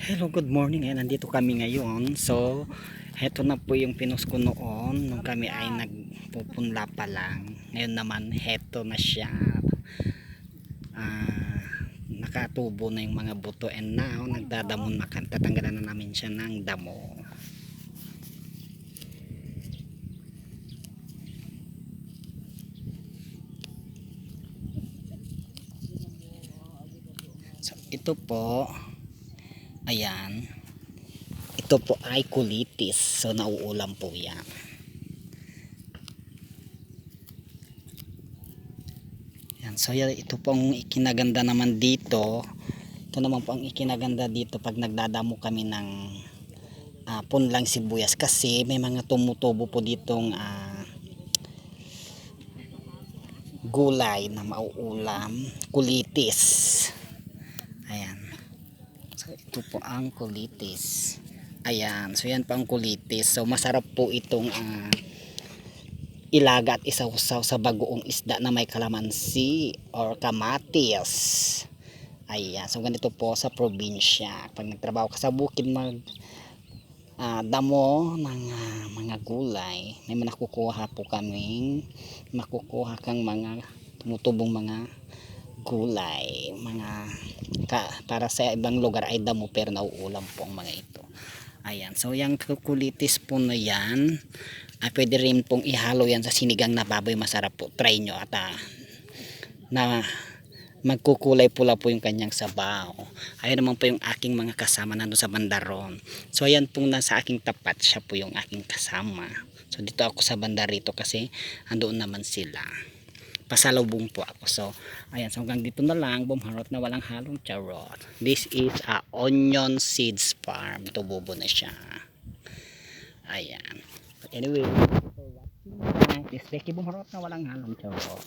Hello, good morning. Ayan, nandito kami ngayon. So, heto na po yung pinost ko noon nung kami ay nagpupunla pa lang. Ngayon naman, heto na siya. Nakatubo na yung mga buto and now, nagdadamo na. Tatanggalan na namin siya ng damo. So, ito po, ayan. Ito po ay kulitis. So, nauulam po yan. Yan. So, ito pong ikinaganda naman dito. Ito naman po ang ikinaganda dito pag nagdadamo kami ng punlang sibuyas. Kasi may mga tumutubo po ditong gulay na mauulam. Kulitis. Ayan. So, ito po ang kulitis. Ayan. So, yan po ang kulitis. So, masarap po itong ilaga at isawsaw sa bagoong isda na may kalamansi or kamatis. Ayan. So, ganito po sa probinsya. Pag nagtrabaho ka sa bukid damo ng mga gulay, may nakukuha po kaming makukuha kang mga tumutubong mga gulay, para sa ibang lugar ay damo pero nauulam po ang mga ito. Ayan, so yung kulitis po na yan pwede rin pong ihalo yan sa sinigang na baboy, masarap po, try nyo at na magkukulay pula po yung kanyang sabaw. Ayun naman po yung aking mga kasama nandun sa bandaron. So ayan pong nasa aking tapat, siya po yung aking kasama. So dito ako sa banda rito kasi andoon naman sila. Pasalubong po ako. So ayan, so hanggang dito na lang, bumharot na walang halong charot. This is a onion seeds farm. Tububo na siya. Ayan. But anyway, for watching, this Becky bumharot na walang halong charot.